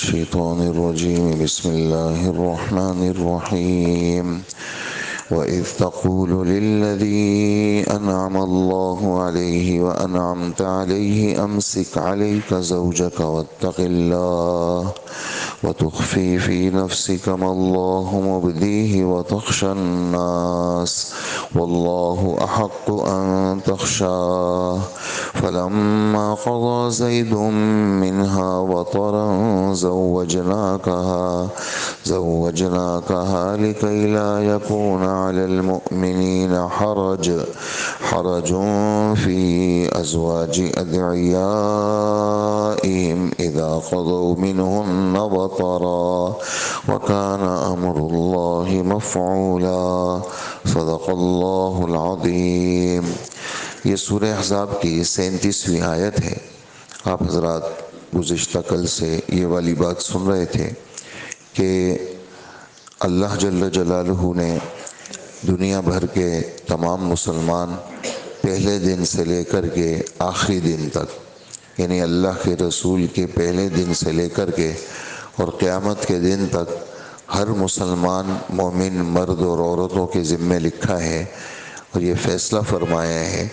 الشيطان الرجيم بسم الله الرحمن الرحيم وإذ تقول للذي أنعم الله عليه وأنعمت عليه أمسك عليك زوجك واتق الله وتخفي في نفسك ما الله مبديه وتخشى الناس والله أحق أن تخشاه فلما قضى زيد منها وطرا زوجناكها لكي لا يكون على المؤمنين حرج في أزواج أدعيائهم إذا قضوا منهن وطرا وكان أمر الله مفعولا صدق اللہ العظیم۔ یہ سورہ احزاب کی 37ویں آیت ہے۔ آپ حضرات گزشتہ کل سے یہ والی بات سن رہے تھے کہ اللہ جل جلالہ نے دنیا بھر کے تمام مسلمان پہلے دن سے لے کر کے آخری دن تک، یعنی اللہ کے رسول کے پہلے دن سے لے کر کے اور قیامت کے دن تک ہر مسلمان مومن مرد اور عورتوں کے ذمے لکھا ہے اور یہ فیصلہ فرمایا ہے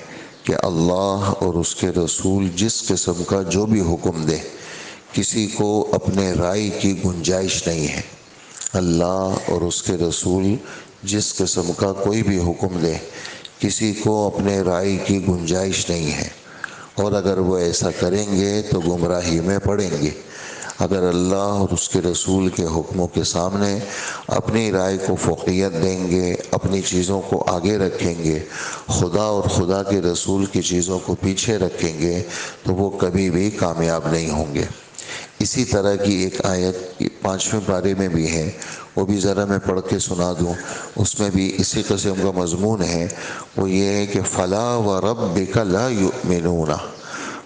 کہ اللہ اور اس کے رسول جس قسم کا جو بھی حکم دے کسی کو اپنے رائے کی گنجائش نہیں ہے۔ اللہ اور اس کے رسول جس قسم کا کوئی بھی حکم دے کسی کو اپنے رائے کی گنجائش نہیں ہے، اور اگر وہ ایسا کریں گے تو گمراہی میں پڑیں گے۔ اگر اللہ اور اس کے رسول کے حکموں کے سامنے اپنی رائے کو فوقیت دیں گے، اپنی چیزوں کو آگے رکھیں گے، خدا اور خدا کے رسول کی چیزوں کو پیچھے رکھیں گے تو وہ کبھی بھی کامیاب نہیں ہوں گے۔ اسی طرح کی ایک آیت 5ویں پارے میں بھی ہے، وہ بھی ذرا میں پڑھ کے سنا دوں۔ اس میں بھی اسی قسم کا مضمون ہے، وہ یہ ہے کہ فَلَا وَرَبِّكَ لَا يُؤْمِنُونَ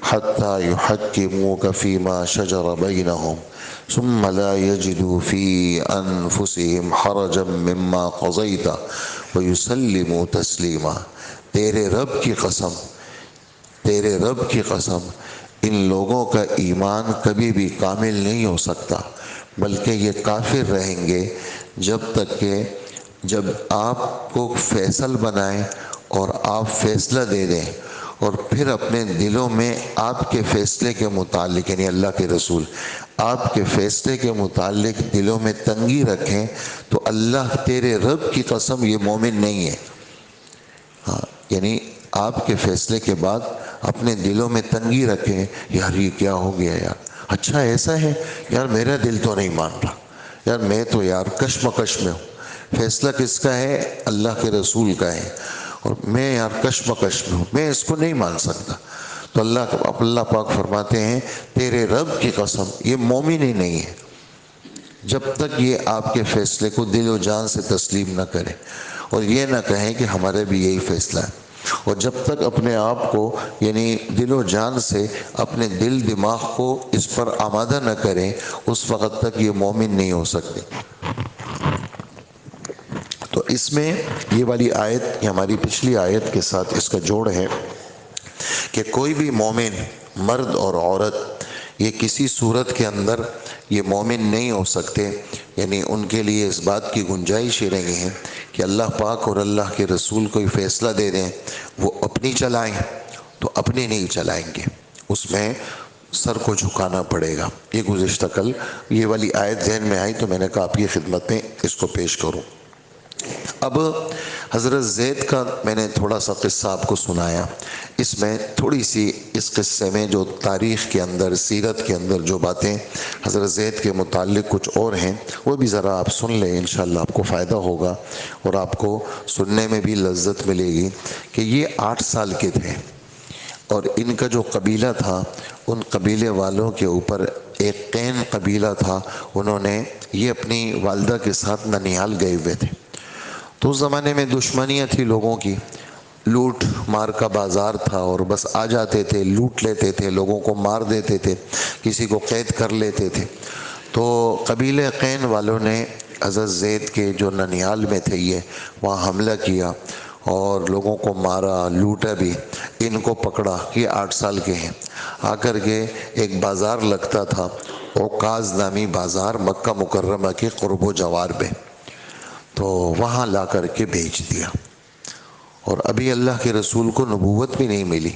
حَتَّى يُحَكِّمُوكَ فِي مَا شَجَرَ بَيْنَهُمْ ثُمَّ لَا يَجِدُوا فِي أَنفُسِهِمْ حَرَجًا مِّمَّا قَضَيْتَ وَيُسَلِّمُوا تَسْلِيمًا۔ تیرے رب کی قسم ان لوگوں کا ایمان کبھی بھی کامل نہیں ہو سکتا، بلکہ یہ کافر رہیں گے جب تک کہ جب آپ کو فیصل بنائیں اور آپ فیصلہ دے دیں اور پھر اپنے دلوں میں آپ کے فیصلے کے متعلق، یعنی اللہ کے رسول آپ کے فیصلے کے متعلق دلوں میں تنگی رکھیں تو اللہ تیرے رب کی قسم یہ مومن نہیں ہے۔ یعنی آپ کے فیصلے کے بعد اپنے دلوں میں تنگی رکھیں، یار یہ کیا ہو گیا یار، اچھا ایسا ہے یار، میرا دل تو نہیں مان رہا یار، میں تو یار کشمکش میں ہوں۔ فیصلہ کس کا ہے؟ اللہ کے رسول کا ہے، اور میں یار کشمکش میں ہوں، میں اس کو نہیں مان سکتا۔ تو اللہ پاک فرماتے ہیں تیرے رب کی قسم یہ مومن ہی نہیں ہے جب تک یہ آپ کے فیصلے کو دل و جان سے تسلیم نہ کرے اور یہ نہ کہیں کہ ہمارے بھی یہی فیصلہ ہے، اور جب تک اپنے آپ کو یعنی دل و جان سے اپنے دل دماغ کو اس پر آمادہ نہ کریں، اس وقت تک یہ مومن نہیں ہو سکتے۔ تو اس میں یہ والی آیت یہ ہماری پچھلی آیت کے ساتھ اس کا جوڑ ہے کہ کوئی بھی مومن مرد اور عورت یہ کسی صورت کے اندر یہ مومن نہیں ہو سکتے، یعنی ان کے لیے اس بات کی گنجائش ہی نہیں ہے کہ اللہ پاک اور اللہ کے رسول کوئی فیصلہ دے دیں، وہ اپنی چلائیں تو اپنی نہیں چلائیں گے، اس میں سر کو جھکانا پڑے گا۔ یہ گزشتہ کل یہ والی آیت ذہن میں آئی تو میں نے کہا آپ کی خدمت میں اس کو پیش کروں۔ اب حضرت زید کا میں نے تھوڑا سا قصہ آپ کو سنایا، اس میں تھوڑی سی اس قصے میں جو تاریخ کے اندر سیرت کے اندر جو باتیں حضرت زید کے متعلق کچھ اور ہیں وہ بھی ذرا آپ سن لیں، انشاءاللہ آپ کو فائدہ ہوگا اور آپ کو سننے میں بھی لذت ملے گی کہ یہ 8 سال کے تھے اور ان کا جو قبیلہ تھا ان قبیلے والوں کے اوپر ایک قین قبیلہ تھا، انہوں نے یہ اپنی والدہ کے ساتھ ننیال گئے ہوئے تھے۔ تو اس زمانے میں دشمنیاں تھی لوگوں کی، لوٹ مار کا بازار تھا اور بس آ جاتے تھے، لوٹ لیتے تھے، لوگوں کو مار دیتے تھے، کسی کو قید کر لیتے تھے۔ تو قبیلہ قین والوں نے حضرت زید کے جو ننیال میں تھے یہ وہاں حملہ کیا اور لوگوں کو مارا، لوٹا بھی، ان کو پکڑا، یہ 8 سال کے ہیں، آ کر کے ایک بازار لگتا تھا عکاظ نامی بازار مکہ مکرمہ کے قرب و جوار میں، تو وہاں لا کر کے بیچ دیا، اور ابھی اللہ کے رسول کو نبوت بھی نہیں ملی،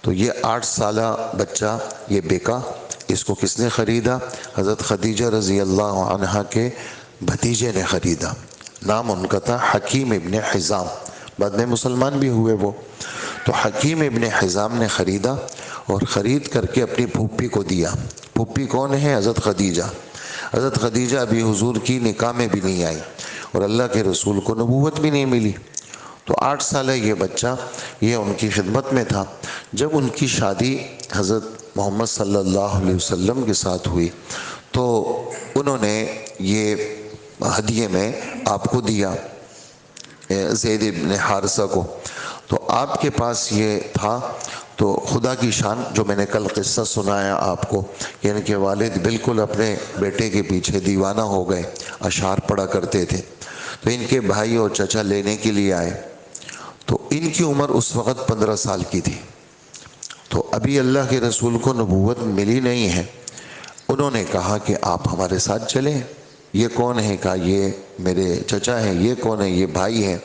تو یہ 8 سالہ بچہ یہ بیکا۔ اس کو کس نے خریدا؟ حضرت خدیجہ رضی اللہ عنہا کے بھتیجے نے خریدا، نام ان کا تھا حکیم ابن حزام، بعد میں مسلمان بھی ہوئے وہ۔ تو حکیم ابن حزام نے خریدا اور خرید کر کے اپنی پھوپھی کو دیا۔ پھوپھی کون ہے؟ حضرت خدیجہ۔ حضرت خدیجہ ابھی حضور کی نکاح میں بھی نہیں آئی اور اللہ کے رسول کو نبوت بھی نہیں ملی، تو 8 سالہ یہ بچہ یہ ان کی خدمت میں تھا۔ جب ان کی شادی حضرت محمد صلی اللہ علیہ وسلم کے ساتھ ہوئی تو انہوں نے یہ ہدیے میں آپ کو دیا، زید ابن حارثہ کو۔ تو آپ کے پاس یہ تھا، تو خدا کی شان جو میں نے کل قصہ سنایا آپ کو، یعنی کہ والد بالکل اپنے بیٹے کے پیچھے دیوانہ ہو گئے، اشعار پڑھا کرتے تھے، تو ان کے بھائی اور چچا لینے کے لیے آئے، تو ان کی عمر اس وقت 15 سال کی تھی، تو ابھی اللہ کے رسول کو نبوت ملی نہیں ہے۔ انہوں نے کہا کہ آپ ہمارے ساتھ چلیں۔ یہ کون ہے؟ کہا یہ میرے چچا ہیں۔ یہ کون ہے؟ یہ بھائی ہیں۔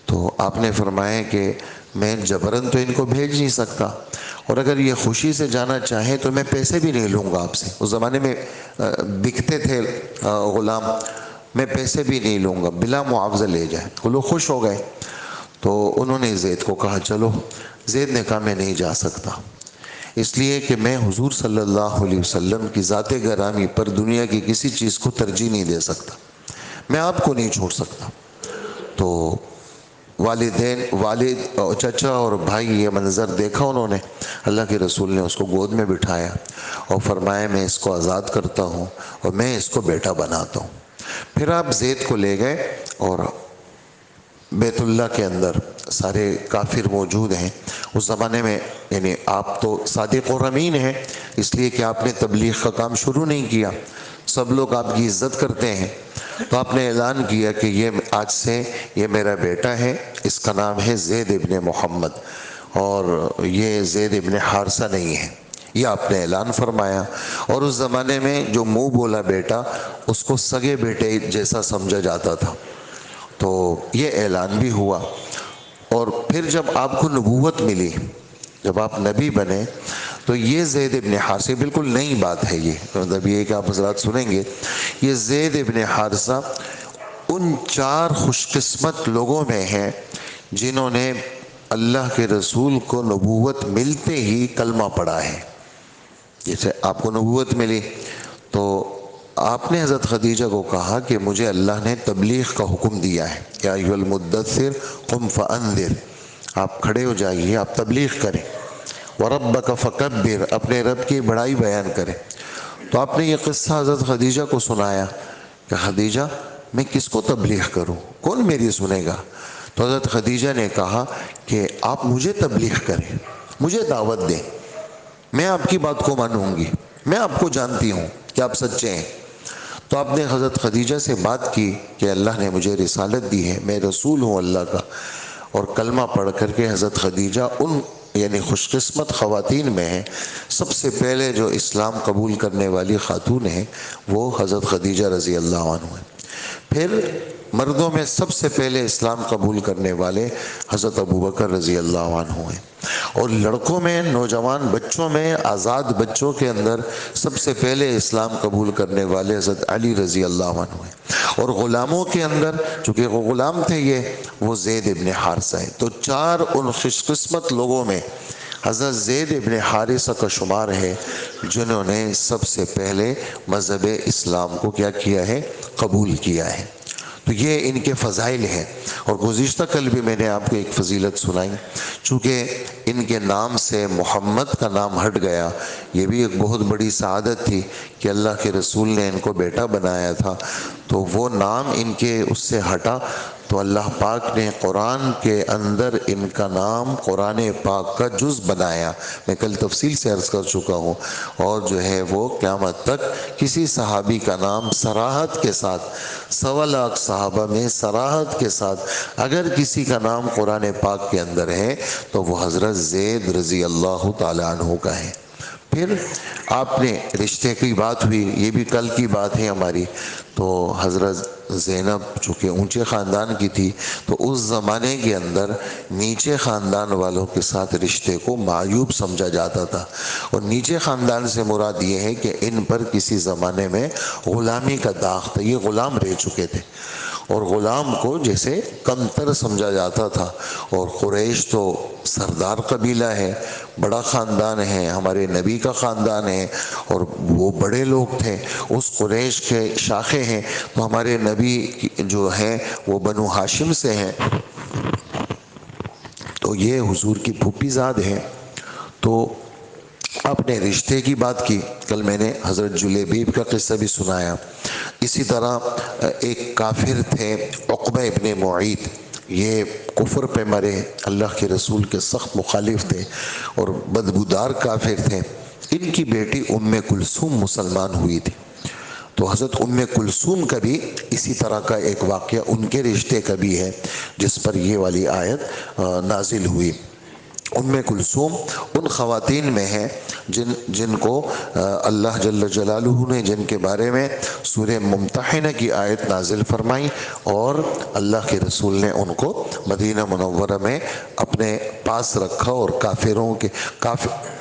تو آپ نے فرمایا کہ میں جبراً تو ان کو بھیج نہیں سکتا، اور اگر یہ خوشی سے جانا چاہیں تو میں پیسے بھی نہیں لوں گا آپ سے۔ اس زمانے میں بکتے تھے غلام، میں پیسے بھی نہیں لوں گا، بلا معاوضہ لے جائیں۔ وہ لوگ خوش ہو گئے، تو انہوں نے زید کو کہا چلو۔ زید نے کہا میں نہیں جا سکتا، اس لیے کہ میں حضور صلی اللہ علیہ وسلم کی ذات گرامی پر دنیا کی کسی چیز کو ترجیح نہیں دے سکتا، میں آپ کو نہیں چھوڑ سکتا۔ تو والد چچا اور بھائی یہ منظر دیکھا انہوں نے، اللہ کے رسول نے اس کو گود میں بٹھایا اور فرمایا میں اس کو آزاد کرتا ہوں اور میں اس کو بیٹا بناتا ہوں۔ پھر آپ زید کو لے گئے اور بیت اللہ کے اندر سارے کافر موجود ہیں اس زمانے میں، یعنی آپ تو صادق و امین ہیں، اس لیے کہ آپ نے تبلیغ کا کام شروع نہیں کیا، سب لوگ آپ کی عزت کرتے ہیں، تو آپ نے اعلان کیا کہ یہ آج سے یہ میرا بیٹا ہے، اس کا نام ہے زید ابن محمد، اور یہ زید ابن حارثہ نہیں ہے، یہ آپ نے اعلان فرمایا۔ اور اس زمانے میں جو منہ بولا بیٹا اس کو سگے بیٹے جیسا سمجھا جاتا تھا، تو یہ اعلان بھی ہوا۔ اور پھر جب آپ کو نبوت ملی، جب آپ نبی بنے، تو یہ زید ابن حارثہ، بالکل نئی بات ہے یہ، مطلب یہ کہ آپ حضرات سنیں گے، یہ زید ابن حارثہ ان 4 خوش قسمت لوگوں میں ہیں جنہوں نے اللہ کے رسول کو نبوت ملتے ہی کلمہ پڑھا ہے۔ جیسے آپ کو نبوت ملی تو آپ نے حضرت خدیجہ کو کہا کہ مجھے اللہ نے تبلیغ کا حکم دیا ہے، یا ایھا المدثر قم فانذر، آپ کھڑے ہو جائیے، آپ تبلیغ کریں، وربک فکبر، اپنے رب کی بڑائی بیان کریں۔ تو آپ نے یہ قصہ حضرت خدیجہ کو سنایا کہ خدیجہ میں کس کو تبلیغ کروں، کون میری سنے گا؟ تو حضرت خدیجہ نے کہا کہ آپ مجھے تبلیغ کریں، مجھے دعوت دیں، میں آپ کی بات کو مانوں گی، میں آپ کو جانتی ہوں کہ آپ سچے ہیں۔ تو آپ نے حضرت خدیجہ سے بات کی کہ اللہ نے مجھے رسالت دی ہے، میں رسول ہوں اللہ کا، اور کلمہ پڑھ کر کے حضرت خدیجہ ان یعنی خوش قسمت خواتین میں ہیں، سب سے پہلے جو اسلام قبول کرنے والی خاتون ہیں وہ حضرت خدیجہ رضی اللہ عنہ ہیں۔ پھر مردوں میں سب سے پہلے اسلام قبول کرنے والے حضرت ابوبکر رضی اللہ عنہ ہیں، اور لڑکوں میں، نوجوان بچوں میں، آزاد بچوں کے اندر سب سے پہلے اسلام قبول کرنے والے حضرت علی رضی اللہ عنہ ہیں، اور غلاموں کے اندر چونکہ وہ غلام تھے وہ زید ابن حارثہ ہے۔ تو 4 ان خوش قسمت لوگوں میں حضرت زید ابن حارثہ کا شمار ہے جنہوں نے سب سے پہلے مذہب اسلام کو کیا کیا ہے؟ قبول کیا ہے۔ تو یہ ان کے فضائل ہیں، اور گزشتہ کل بھی میں نے آپ کو ایک فضیلت سنائی، چونکہ ان کے نام سے محمد کا نام ہٹ گیا، یہ بھی ایک بہت بڑی سعادت تھی کہ اللہ کے رسول نے ان کو بیٹا بنایا تھا، تو وہ نام ان کے اس سے ہٹا، تو اللہ پاک نے قرآن کے اندر ان کا نام قرآن پاک کا جز بنایا، میں کل تفصیل سے عرض کر چکا ہوں، اور جو ہے وہ قیامت تک کسی صحابی کا نام صراحت کے ساتھ، 1.25 لاکھ صحابہ میں صراحت کے ساتھ اگر کسی کا نام قرآن پاک کے اندر ہے تو وہ حضرت زید رضی اللہ تعالی عنہ کا ہے۔ پھر آپ نے رشتے کی بات ہوئی، یہ بھی کل کی بات ہے ہماری، تو حضرت زینب چونکہ اونچے خاندان کی تھی تو اس زمانے کے اندر نیچے خاندان والوں کے ساتھ رشتے کو معیوب سمجھا جاتا تھا، اور نیچے خاندان سے مراد یہ ہے کہ ان پر کسی زمانے میں غلامی کا داغ تھا، یہ غلام رہ چکے تھے اور غلام کو جیسے کمتر سمجھا جاتا تھا۔ اور قریش تو سردار قبیلہ ہے، بڑا خاندان ہے، ہمارے نبی کا خاندان ہے، اور وہ بڑے لوگ تھے، اس قریش کے شاخے ہیں، تو ہمارے نبی جو ہیں وہ بنو ہاشم سے ہیں، تو یہ حضور کی پھوپھی زاد ہیں۔ تو آپ نے رشتے کی بات کی، کل میں نے حضرت جلیبیب کا قصہ بھی سنایا۔ اسی طرح ایک کافر تھے عقبہ ابن معیط، یہ کفر پہ مرے، اللہ کے رسول کے سخت مخالف تھے اور بدبودار کافر تھے۔ ان کی بیٹی ام کلثوم مسلمان ہوئی تھی، تو حضرت ام کلثوم کا بھی اسی طرح کا ایک واقعہ ان کے رشتے کا بھی ہے جس پر یہ والی آیت نازل ہوئی۔ ام کلثوم ان خواتین میں ہیں جن کو اللہ جل جلالہ نے جن کے بارے میں سورہ ممتحنہ کی آیت نازل فرمائی، اور اللہ کے رسول نے ان کو مدینہ منورہ میں اپنے پاس رکھا، اور کافروں کے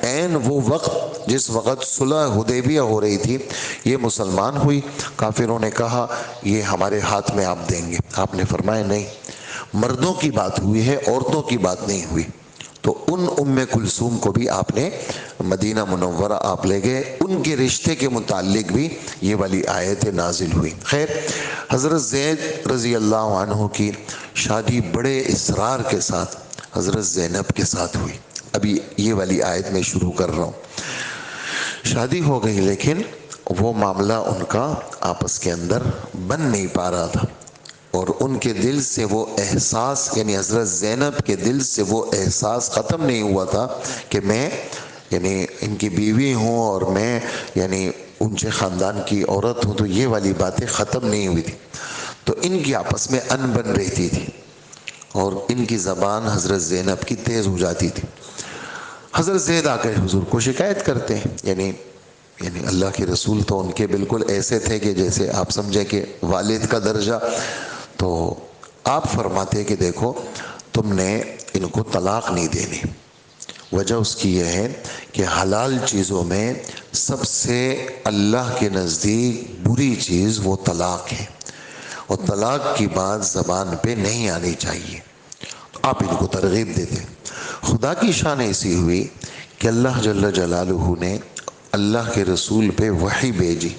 عین وہ وقت جس وقت صلح حدیبیہ ہو رہی تھی یہ مسلمان ہوئی۔ کافروں نے کہا یہ ہمارے ہاتھ میں آپ دیں گے، آپ نے فرمایا نہیں، مردوں کی بات ہوئی ہے، عورتوں کی بات نہیں ہوئی۔ تو ان ام کلثوم کو بھی آپ نے مدینہ منورہ آپ لے گئے، ان کے رشتے کے متعلق بھی یہ والی آیت نازل ہوئی۔ خیر، حضرت زید رضی اللہ عنہ کی شادی بڑے اصرار کے ساتھ حضرت زینب کے ساتھ ہوئی۔ ابھی یہ والی آیت میں شروع کر رہا ہوں۔ شادی ہو گئی لیکن وہ معاملہ ان کا آپس کے اندر بن نہیں پا رہا تھا، اور ان کے دل سے وہ احساس، یعنی حضرت زینب کے دل سے وہ احساس ختم نہیں ہوا تھا کہ میں یعنی ان کی بیوی ہوں اور میں یعنی اونچے خاندان کی عورت ہوں، تو یہ والی باتیں ختم نہیں ہوئی تھی۔ تو ان کی آپس میں انبن رہتی تھی اور ان کی زبان حضرت زینب کی تیز ہو جاتی تھی۔ حضرت زید آ کر حضور کو شکایت کرتے ہیں، یعنی اللہ کے رسول تو ان کے بالکل ایسے تھے کہ جیسے آپ سمجھیں کہ والد کا درجہ، تو آپ فرماتے کہ دیکھو تم نے ان کو طلاق نہیں دینی۔ وجہ اس کی یہ ہے کہ حلال چیزوں میں سب سے اللہ کے نزدیک بری چیز وہ طلاق ہے، اور طلاق کی بات زبان پہ نہیں آنی چاہیے۔ آپ ان کو ترغیب دیتے۔ خدا کی شان ایسی ہوئی کہ اللہ جل جلالہ نے اللہ کے رسول پہ وحی بھیجی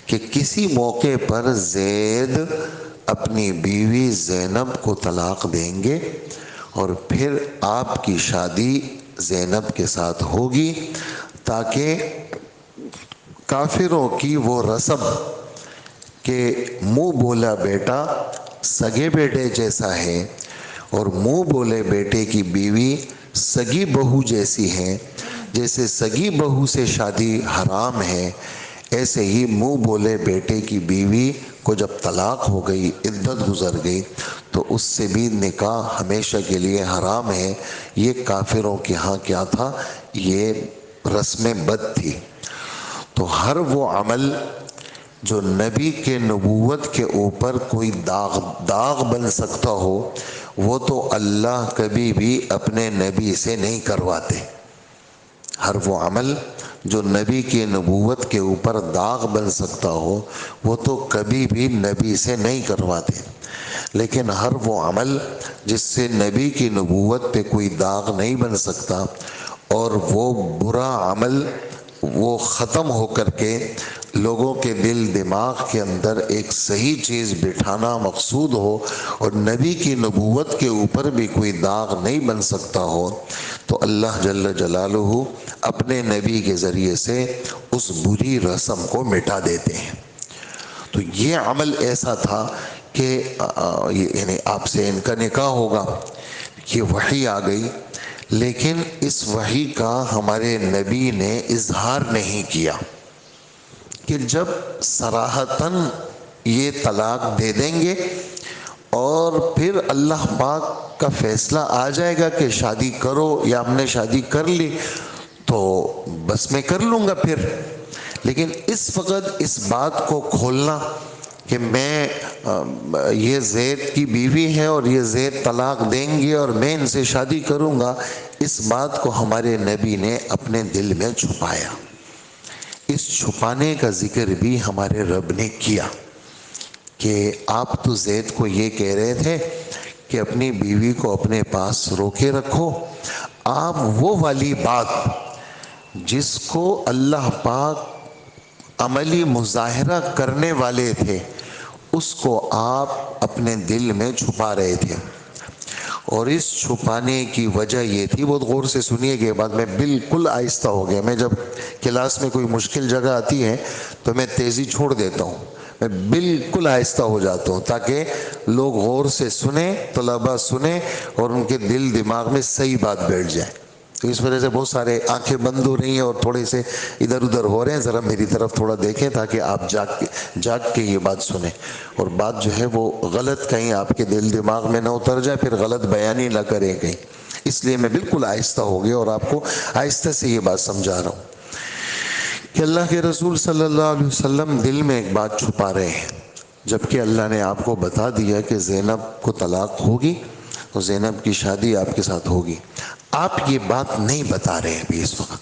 کہ کسی موقع پر زید اپنی بیوی زینب کو طلاق دیں گے اور پھر آپ کی شادی زینب کے ساتھ ہوگی، تاکہ کافروں کی وہ رسم کہ منہ بولا بیٹا سگے بیٹے جیسا ہے اور منہ بولے بیٹے کی بیوی سگی بہو جیسی ہے، جیسے سگی بہو سے شادی حرام ہے، ایسے ہی منہ بولے بیٹے کی بیوی کو جب طلاق ہو گئی، عدت گزر گئی، تو اس سے بھی نکاح ہمیشہ کے لیے حرام ہے۔ یہ کافروں کے ہاں کیا تھا؟ یہ رسم بد تھی۔ تو ہر وہ عمل جو نبی کے نبوت کے اوپر کوئی داغ بن سکتا ہو، وہ تو اللہ کبھی بھی اپنے نبی سے نہیں کرواتے۔ ہر وہ عمل جو نبی کی نبوت کے اوپر داغ بن سکتا ہو وہ تو کبھی بھی نبی سے نہیں کرواتے، لیکن ہر وہ عمل جس سے نبی کی نبوت پہ کوئی داغ نہیں بن سکتا اور وہ برا عمل وہ ختم ہو کر کے لوگوں کے دل دماغ کے اندر ایک صحیح چیز بٹھانا مقصود ہو اور نبی کی نبوت کے اوپر بھی کوئی داغ نہیں بن سکتا ہو، تو اللہ جل جلالہ اپنے نبی کے ذریعے سے اس بری رسم کو مٹا دیتے ہیں۔ تو یہ عمل ایسا تھا کہ یعنی آپ سے ان کا نکاح ہوگا، یہ وحی آ گئی، لیکن اس وحی کا ہمارے نبی نے اظہار نہیں کیا کہ جب صراحتاً یہ طلاق دے دیں گے اور پھر اللہ پاک کا فیصلہ آ جائے گا کہ شادی کرو یا ہم نے شادی کر لی، تو بس میں کر لوں گا پھر. لیکن اس وقت اس بات کو کھولنا کہ میں یہ زید کی بیوی ہے اور یہ زید طلاق دیں گے اور میں ان سے شادی کروں گا، اس بات کو ہمارے نبی نے اپنے دل میں چھپایا. اس چھپانے کا ذکر بھی ہمارے رب نے کیا کہ آپ تو زید کو یہ کہہ رہے تھے کہ اپنی بیوی کو اپنے پاس روکے رکھو. آپ وہ والی بات جس کو اللہ پاک عملی مظاہرہ کرنے والے تھے، اس کو آپ اپنے دل میں چھپا رہے تھے. اور اس چھپانے کی وجہ یہ تھی، بہت غور سے سنیے گا بات، میں بالکل آہستہ ہو گیا. میں جب کلاس میں کوئی مشکل جگہ آتی ہے تو میں تیزی چھوڑ دیتا ہوں، میں بالکل آہستہ ہو جاتا ہوں تاکہ لوگ غور سے سنیں، طلباء سنیں اور ان کے دل دماغ میں صحیح بات بیٹھ جائے. تو اس وجہ سے بہت سارے آنکھیں بند ہو رہی ہیں اور تھوڑے سے ادھر ادھر ہو رہے ہیں. ذرا میری طرف تھوڑا دیکھیں تاکہ آپ جاگ کے یہ بات سنیں اور بات جو ہے وہ غلط کہیں آپ کے دل دماغ میں نہ اتر جائے، پھر غلط بیانی نہ کریں کہیں. اس لیے میں بالکل آہستہ ہو گیا اور آپ کو آہستہ سے یہ بات سمجھا رہا ہوں کہ اللہ کے رسول صلی اللہ علیہ وسلم دل میں ایک بات چھپا رہے ہیں، جبکہ اللہ نے آپ کو بتا دیا کہ زینب کو طلاق ہوگی اور زینب کی شادی آپ کے ساتھ ہوگی. آپ یہ بات نہیں بتا رہے ہیں ابھی اس وقت،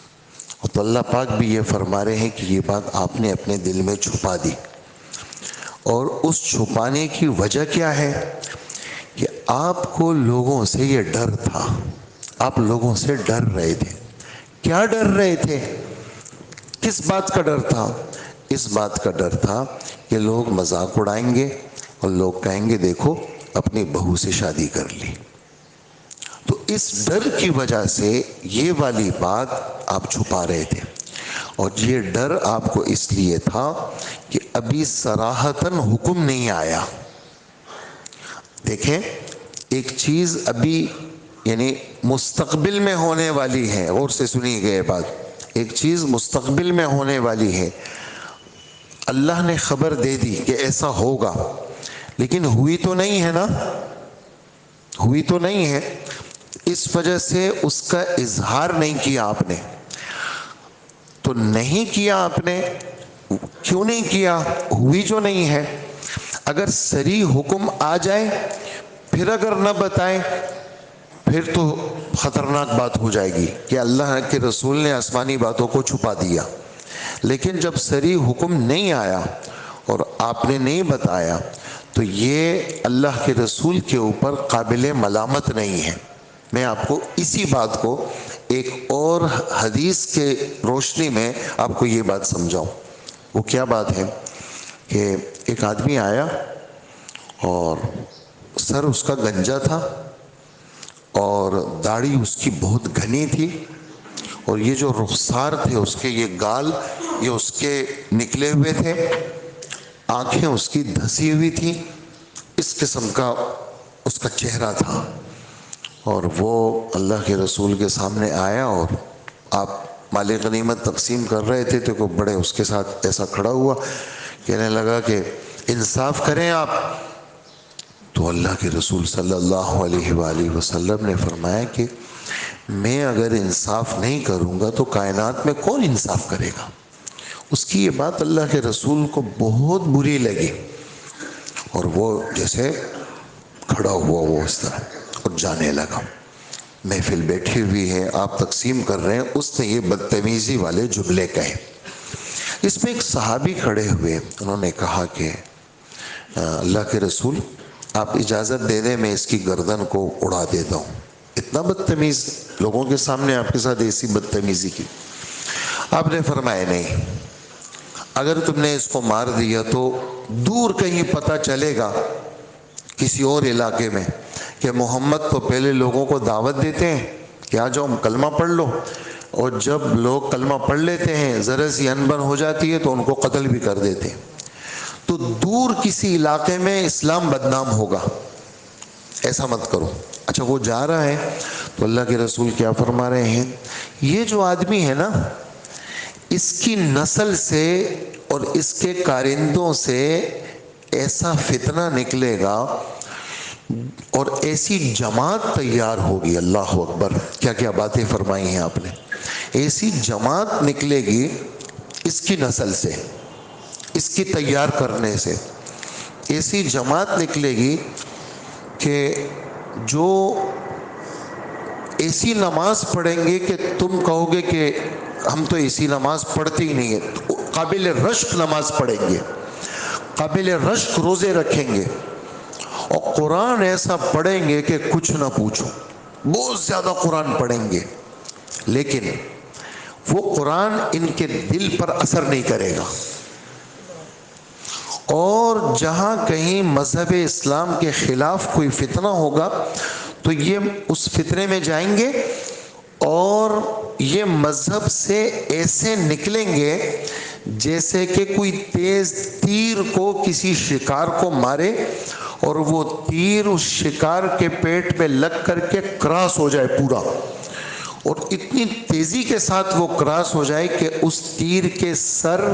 اور تو اللہ پاک بھی یہ فرما رہے ہیں کہ یہ بات آپ نے اپنے دل میں چھپا دی. اور اس چھپانے کی وجہ کیا ہے کہ آپ کو لوگوں سے یہ ڈر تھا، آپ لوگوں سے ڈر رہے تھے. کیا ڈر رہے تھے؟ کس بات کا ڈر تھا؟ اس بات کا ڈر تھا کہ لوگ مذاق اڑائیں گے اور لوگ کہیں گے دیکھو اپنی بہو سے شادی کر لی. تو اس ڈر کی وجہ سے یہ والی بات آپ چھپا رہے تھے. اور یہ ڈر آپ کو اس لیے تھا کہ ابھی صراحتاً حکم نہیں آیا. دیکھیں ایک چیز ابھی یعنی مستقبل میں ہونے والی ہے، غور سے سنی گئے بات، ایک چیز مستقبل میں ہونے والی ہے. اللہ نے خبر دے دی کہ ایسا ہوگا، لیکن ہوئی تو نہیں ہے نا، ہوئی تو نہیں ہے. اس وجہ سے اس کا اظہار نہیں کیا آپ نے. تو نہیں کیا آپ نے، کیوں نہیں کیا؟ ہوئی جو نہیں ہے. اگر صریح حکم آ جائے پھر اگر نہ بتائیں پھر تو خطرناک بات ہو جائے گی کہ اللہ کے رسول نے آسمانی باتوں کو چھپا دیا. لیکن جب صریح حکم نہیں آیا اور آپ نے نہیں بتایا تو یہ اللہ کے رسول کے اوپر قابل ملامت نہیں ہے. میں آپ کو اسی بات کو ایک اور حدیث کے روشنی میں آپ کو یہ بات سمجھاؤں. وہ کیا بات ہے کہ ایک آدمی آیا اور سر اس کا گنجا تھا اور داڑھی اس کی بہت گھنی تھی اور یہ جو رخسار تھے اس کے، یہ گال یہ اس کے نکلے ہوئے تھے، آنکھیں اس کی دھسی ہوئی تھی، اس قسم کا اس کا چہرہ تھا. اور وہ اللہ کے رسول کے سامنے آیا اور آپ مال غنیمت تقسیم کر رہے تھے تو کوئی بڑے اس کے ساتھ ایسا کھڑا ہوا، کہنے لگا کہ انصاف کریں آپ. تو اللہ کے رسول صلی اللہ علیہ وآلہ وسلم نے فرمایا کہ میں اگر انصاف نہیں کروں گا تو کائنات میں کون انصاف کرے گا؟ اس کی یہ بات اللہ کے رسول کو بہت بری لگی اور وہ جیسے کھڑا ہوا وہ اس طرح اور جانے لگا. محفل بیٹھی ہوئی ہے، آپ تقسیم کر رہے ہیں، اس نے یہ بدتمیزی والے جملے کہے. اس میں ایک صحابی کھڑے ہوئے، انہوں نے کہا کہ اللہ کے رسول آپ اجازت دے دیں میں اس کی گردن کو اڑا دیتا ہوں. اتنا بدتمیز، لوگوں کے سامنے آپ کے ساتھ ایسی بدتمیزی کی. آپ نے فرمایا نہیں، اگر تم نے اس کو مار دیا تو دور کہیں پتہ چلے گا کسی اور علاقے میں کہ محمد تو پہلے لوگوں کو دعوت دیتے ہیں کہ آ جاؤ کلمہ پڑھ لو، اور جب لوگ کلمہ پڑھ لیتے ہیں ذرا سی انبن ہو جاتی ہے تو ان کو قتل بھی کر دیتے ہیں. تو دور کسی علاقے میں اسلام بدنام ہوگا، ایسا مت کرو. اچھا وہ جا رہا ہے تو اللہ کے رسول کیا فرما رہے ہیں، یہ جو آدمی ہے نا اس کی نسل سے اور اس کے کارندوں سے ایسا فتنہ نکلے گا اور ایسی جماعت تیار ہوگی. اللہ اکبر، کیا کیا باتیں فرمائی ہیں آپ نے. ایسی جماعت نکلے گی اس کی نسل سے، اس کی تیار کرنے سے، ایسی جماعت نکلے گی کہ جو ایسی نماز پڑھیں گے کہ تم کہو گے کہ ہم تو ایسی نماز پڑھتے ہی نہیں ہیں، قابل رشک نماز پڑھیں گے، قابل رشک روزے رکھیں گے، اور قرآن ایسا پڑھیں گے کہ کچھ نہ پوچھو، بہت زیادہ قرآن پڑھیں گے، لیکن وہ قرآن ان کے دل پر اثر نہیں کرے گا۔ اور جہاں کہیں مذہب اسلام کے خلاف کوئی فتنہ ہوگا تو یہ اس فتنے میں جائیں گے، اور یہ مذہب سے ایسے نکلیں گے جیسے کہ کوئی تیز تیر کو کسی شکار کو مارے اور وہ تیر اس شکار کے پیٹ میں لگ کر کے کراس ہو جائے پورا، اور اتنی تیزی کے ساتھ وہ کراس ہو جائے کہ اس تیر کے سر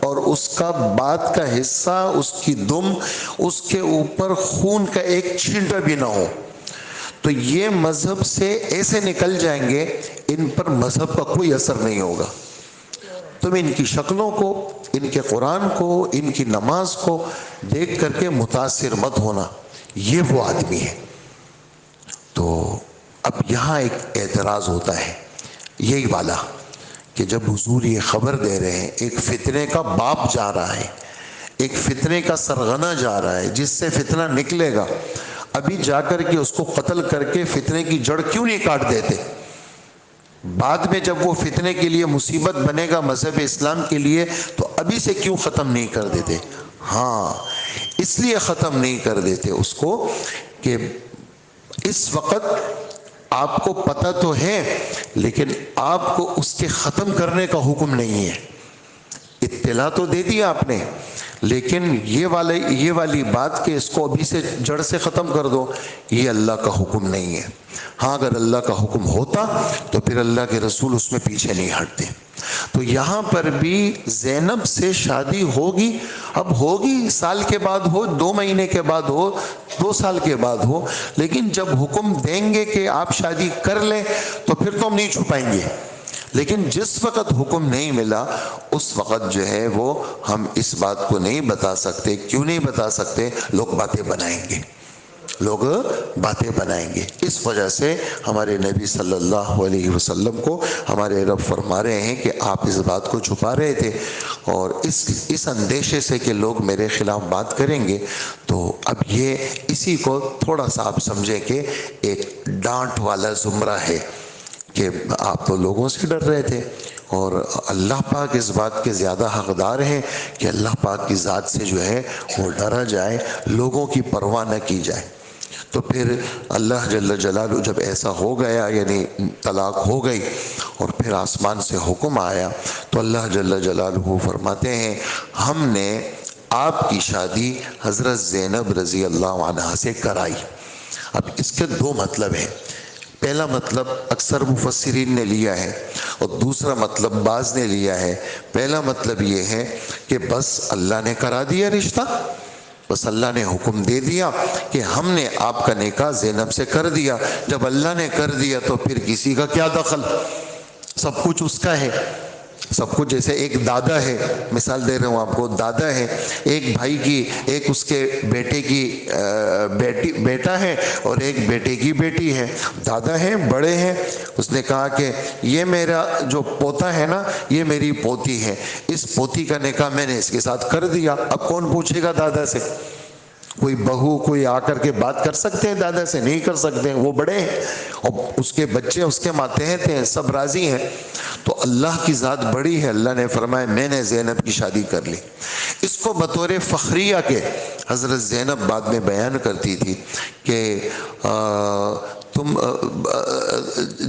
اور اس کا بعد کا حصہ، اس کی دم، اس کے اوپر خون کا ایک چھینٹا بھی نہ ہو۔ تو یہ مذہب سے ایسے نکل جائیں گے، ان پر مذہب کا کوئی اثر نہیں ہوگا۔ تم ان کی شکلوں کو، ان کے قرآن کو، ان کی نماز کو دیکھ کر کے متاثر مت ہونا، یہ وہ آدمی ہے۔ تو اب یہاں ایک اعتراض ہوتا ہے یہی والا کہ جب حضور یہ خبر دے رہے ہیں، ایک فتنے کا باپ جا رہا ہے، ایک فتنے کا سرغنہ جا رہا ہے جس سے فتنہ نکلے گا، ابھی جا کر کے اس کو قتل کر کے فتنے کی جڑ کیوں نہیں کاٹ دیتے؟ بعد میں جب وہ فتنے کے لیے مصیبت بنے گا مذہب اسلام کے لیے تو ابھی سے کیوں ختم نہیں کر دیتے؟ ہاں، اس لیے ختم نہیں کر دیتے اس کو کہ اس وقت آپ کو پتہ تو ہے لیکن آپ کو اس کے ختم کرنے کا حکم نہیں ہے۔ اطلاع تو دے دی آپ نے، لیکن یہ والی بات کہ اس کو ابھی سے جڑ سے ختم کر دو، یہ اللہ کا حکم نہیں ہے۔ ہاں، اگر اللہ کا حکم ہوتا تو پھر اللہ کے رسول اس میں پیچھے نہیں ہٹتے۔ تو یہاں پر بھی زینب سے شادی ہوگی، اب ہوگی، سال کے بعد ہو، 2 مہینے کے بعد ہو، 2 سال کے بعد ہو، لیکن جب حکم دیں گے کہ آپ شادی کر لیں تو پھر تو ہم نہیں چھپائیں گے، لیکن جس وقت حکم نہیں ملا اس وقت جو ہے وہ ہم اس بات کو نہیں بتا سکتے۔ کیوں نہیں بتا سکتے؟ لوگ باتیں بنائیں گے، لوگ باتیں بنائیں گے۔ اس وجہ سے ہمارے نبی صلی اللہ علیہ وسلم کو ہمارے رب فرما رہے ہیں کہ آپ اس بات کو چھپا رہے تھے، اور اس اندیشے سے کہ لوگ میرے خلاف بات کریں گے۔ تو اب یہ اسی کو تھوڑا سا آپ سمجھیں کہ ایک ڈانٹ والا زمرہ ہے کہ آپ تو لوگوں سے ڈر رہے تھے، اور اللہ پاک اس بات کے زیادہ حقدار ہیں کہ اللہ پاک کی ذات سے جو ہے وہ ڈرا جائے، لوگوں کی پرواہ نہ کی جائے۔ تو پھر اللہ جل جلالہ جب ایسا ہو گیا، یعنی طلاق ہو گئی اور پھر آسمان سے حکم آیا، تو اللہ جل جلالہ فرماتے ہیں ہم نے آپ کی شادی حضرت زینب رضی اللہ عنہا سے کرائی۔ اب اس کے 2 مطلب ہیں۔ پہلا مطلب اکثر مفسرین نے لیا ہے اور دوسرا مطلب بعض نے لیا ہے۔ پہلا مطلب یہ ہے کہ بس اللہ نے کرا دیا رشتہ، بس اللہ نے حکم دے دیا کہ ہم نے آپ کا نکاح زینب سے کر دیا۔ جب اللہ نے کر دیا تو پھر کسی کا کیا دخل، سب کچھ اس کا ہے، سب کچھ۔ جیسے ایک دادا ہے، مثال دے رہا ہوں آپ کو، دادا ہے، ایک بھائی کی، ایک اس کے بیٹے کی بیٹا ہے اور ایک بیٹے کی بیٹی ہے۔ دادا ہے، بڑے ہیں، اس نے کہا کہ یہ میرا جو پوتا ہے نا، یہ میری پوتی ہے، اس پوتی کا نکاح میں نے اس کے ساتھ کر دیا۔ اب کون پوچھے گا دادا سے؟ کوئی بہو کوئی آ کر کے بات کر سکتے ہیں دادا سے؟ نہیں کر سکتے، وہ بڑے ہیں اور اس کے بچے اس کے ماتحت ہیں، سب راضی ہیں۔ تو اللہ کی ذات بڑی ہے، اللہ نے فرمایا میں نے زینب کی شادی کر لی۔ اس کو بطور فخریہ کے حضرت زینب بعد میں بیان کرتی تھی کہ تم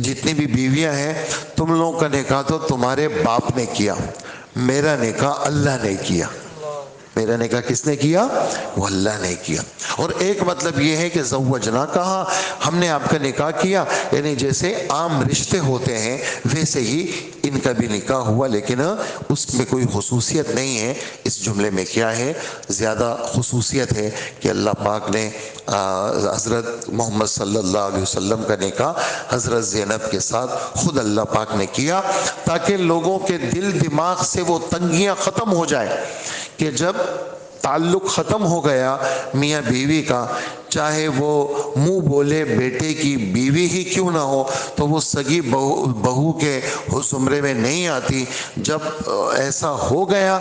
جتنی بھی بیویاں ہیں، تم لوگوں کا نکاح تو تمہارے باپ نے کیا، میرا نکاح اللہ نے کیا، میرا نکاح کس نے کیا؟ وہ اللہ نے کیا. اور ایک مطلب یہ ہے کہ زوجنا کہا، ہم نے آپ کا نکاح کیا، یعنی جیسے عام رشتے ہوتے ہیں ویسے ہی ان کا بھی نکاح ہوا، لیکن اس میں کوئی خصوصیت نہیں ہے. اس جملے میں کیا ہے؟ زیادہ خصوصیت ہے کہ اللہ پاک نے حضرت محمد صلی اللہ علیہ وسلم کا نکاح حضرت زینب کے ساتھ خود اللہ پاک نے کیا، تاکہ لوگوں کے دل دماغ سے وہ تنگیاں ختم ہو جائے کہ جب تعلق ختم ہو گیا میاں بیوی کا، چاہے وہ منہ بولے بیٹے کی بیوی ہی کیوں نہ ہو، تو وہ سگی بہو کے زمرے میں نہیں آتی. جب ایسا ہو گیا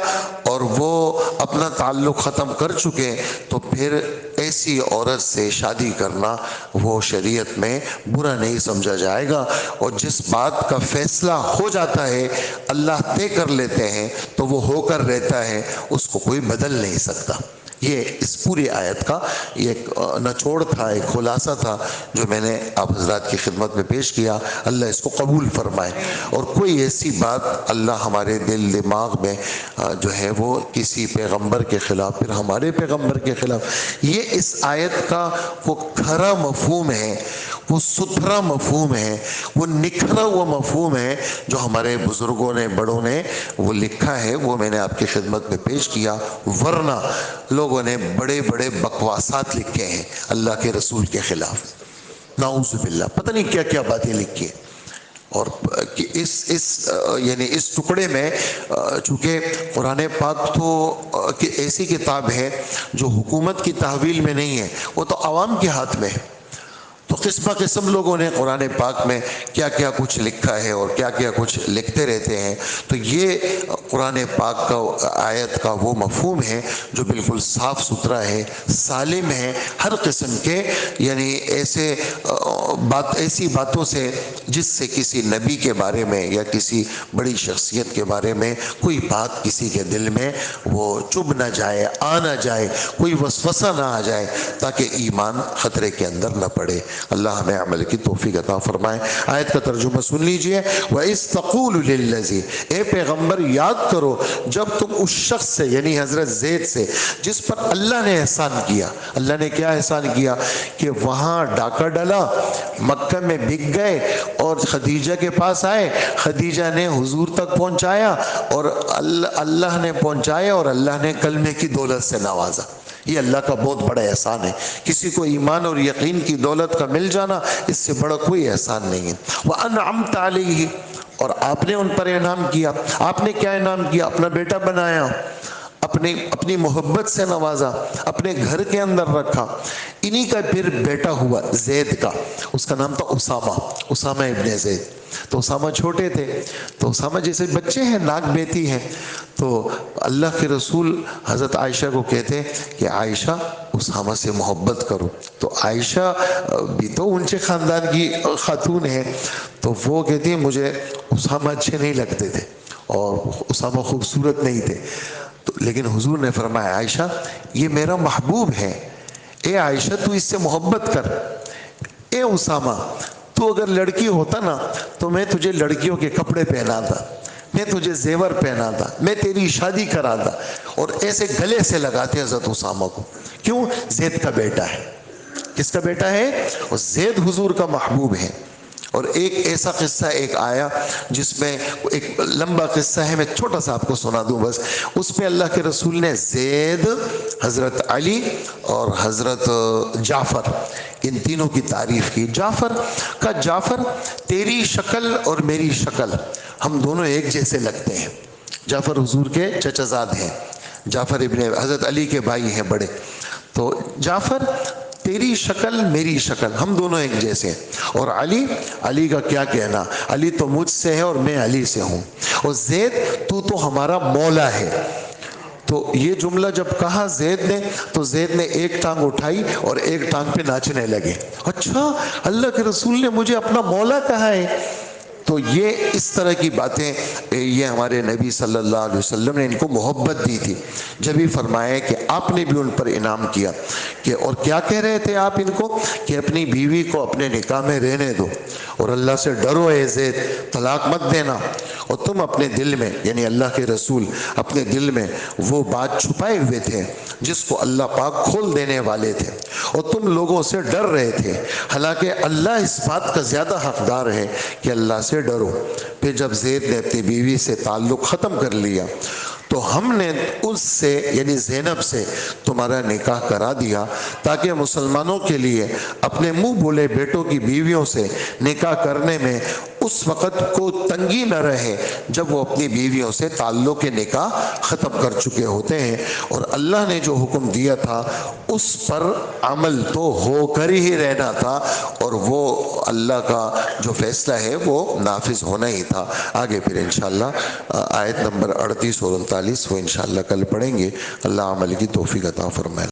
اور وہ اپنا تعلق ختم کر چکے تو پھر ایسی عورت سے شادی کرنا وہ شریعت میں برا نہیں سمجھا جائے گا. اور جس بات کا فیصلہ ہو جاتا ہے اللہ طے کر لیتے ہیں تو وہ ہو کر رہتا ہے، اس کو کوئی بدل نہیں سکتا. یہ اس پوری آیت کا ایک نچوڑ تھا، ایک خلاصہ تھا جو میں نے آپ حضرات کی خدمت میں پیش کیا. اللہ اس کو قبول فرمائے. اور کوئی ایسی بات اللہ ہمارے دل دماغ میں جو ہے وہ کسی پیغمبر کے خلاف، پھر ہمارے پیغمبر کے خلاف، یہ اس آیت کا وہ کھرا مفہوم ہے، وہ ستھرا مفہوم ہے، وہ نکھرا ہوا مفہوم ہے جو ہمارے بزرگوں نے، بڑوں نے وہ لکھا ہے، وہ میں نے آپ کی خدمت میں پیش کیا. ورنہ لوگوں نے بڑے بڑے بکواسات لکھے ہیں اللہ کے رسول کے خلاف، نعوذ باللہ، پتہ نہیں کیا کیا باتیں لکھی ہیں. اور یعنی اس ٹکڑے میں چونکہ قرآن پاک تو ایسی کتاب ہے جو حکومت کی تحویل میں نہیں ہے، وہ تو عوام کے ہاتھ میں ہے. تو قسم قسم لوگوں نے قرآن پاک میں کیا کیا کچھ لکھا ہے اور کیا کیا کچھ لکھتے رہتے ہیں. تو یہ قرآن پاک کا آیت کا وہ مفہوم ہے جو بالکل صاف ستھرا ہے، سالم ہے ہر قسم کے، یعنی ایسی باتوں سے جس سے کسی نبی کے بارے میں یا کسی بڑی شخصیت کے بارے میں کوئی بات کسی کے دل میں وہ چبھ نہ جائے، آ نہ جائے، کوئی وسوسہ نہ آ جائے، تاکہ ایمان خطرے کے اندر نہ پڑے. اللہ ہمیں عمل کی توفیق عطا فرمائے. آیت کا ترجمہ سن لیجئے. وَإِذْ تَقُولُ لِلَّذِي، اے پیغمبر یاد کرو جب تم اس شخص سے، یعنی حضرت زید سے، جس پر اللہ نے احسان کیا. اللہ نے کیا احسان کیا؟ کہ وہاں ڈاکہ ڈالا، مکہ میں بک گئے اور خدیجہ کے پاس آئے، خدیجہ نے حضور تک پہنچایا اور اللہ نے پہنچایا اور اللہ نے کلمے کی دولت سے نوازا. یہ اللہ کا بہت بڑا احسان ہے. کسی کو ایمان اور یقین کی دولت کا مل جانا اس سے بڑا کوئی احسان نہیں ہے. وَأَنْعَمْتَ عَلَيْهِ، اور آپ نے ان پر انعام کیا. آپ نے کیا انعام کیا؟ اپنا بیٹا بنایا، اپنی محبت سے نوازا، اپنے گھر کے اندر رکھا. انہی کا پھر بیٹا ہوا زید کا، اس کا نام تھا اسامہ ابن زید. تو اسامہ چھوٹے تھے، تو اسامہ جیسے بچے ہیں، ناک بیتی ہیں، تو اللہ کے رسول حضرت عائشہ کو کہتے کہ عائشہ اسامہ سے محبت کرو. تو عائشہ بھی تو اونچے خاندان کی خاتون ہے، تو وہ کہتی ہیں مجھے اسامہ اچھے نہیں لگتے تھے اور اسامہ خوبصورت نہیں تھے. لیکن حضور نے فرمایا عائشہ یہ میرا محبوب ہے، اے عائشہ تو اس سے محبت کر. اے اسامہ تو اگر لڑکی ہوتا نا تو میں تجھے لڑکیوں کے کپڑے پہناتا، میں تجھے زیور پہناتا، میں تیری شادی کراتا. اور ایسے گلے سے لگاتے حضرت اسامہ کو. کیوں؟ زید کا بیٹا ہے. کس کا بیٹا ہے؟ اور زید حضور کا محبوب ہے. اور ایک ایسا قصہ ایک آیا جس میں ایک لمبا قصہ ہے، میں چھوٹا سا آپ کو سنا دوں بس. اس پہ اللہ کے رسول نے زید، حضرت علی اور حضرت جعفر، ان تینوں کی تعریف کی. جعفر تیری شکل اور میری شکل ہم دونوں ایک جیسے لگتے ہیں. جعفر حضور کے چچا زاد ہیں، جعفر ابن حضرت علی کے بھائی ہیں بڑے. تو جعفر تیری شکل میری شکل ہم دونوں ایک جیسے ہیں. اور علی کا کیا کہنا، علی تو مجھ سے ہے اور میں علی سے ہوں. اور زید تو ہمارا مولا ہے. تو یہ جملہ جب کہا زید نے تو زید نے ایک ٹانگ اٹھائی اور ایک ٹانگ پہ ناچنے لگے. اچھا اللہ کے رسول نے مجھے اپنا مولا کہا ہے. تو یہ اس طرح کی باتیں یہ ہمارے نبی صلی اللہ علیہ وسلم نے ان کو محبت دی تھی. جب ہی فرمایا کہ آپ نے بھی ان پر انعام کیا کہ اور کیا کہہ رہے تھے آپ ان کو کہ اپنی بیوی کو اپنے نکاح میں رہنے دو اور اللہ سے ڈرو اے زید، طلاق مت دینا. اور تم اپنے دل میں، یعنی اللہ کے رسول اپنے دل میں وہ بات چھپائے ہوئے تھے جس کو اللہ پاک کھول دینے والے تھے، اور تم لوگوں سے ڈر رہے تھے. حالانکہ اللہ اس بات کا زیادہ حقدار ہے کہ اللہ سے ڈرو. پھر جب زید نے اپنی بیوی سے تعلق ختم کر لیا تو ہم نے اس سے یعنی زینب سے تمہارا نکاح کرا دیا تاکہ مسلمانوں کے لیے اپنے منہ بولے بیٹوں کی بیویوں سے نکاح کرنے میں اس وقت کو تنگی نہ رہے جب وہ اپنی بیویوں سے تعلق نکاح ختم کر چکے ہوتے ہیں. اور اللہ نے جو حکم دیا تھا اس پر عمل تو ہو کر ہی رہنا تھا، اور وہ اللہ کا جو فیصلہ ہے وہ نافذ ہونا ہی تھا. آگے پھر انشاءاللہ آیت نمبر 38 اور 39 وہ انشاءاللہ کل پڑھیں گے. اللہ عمل کی توفیق عطا فرمائے.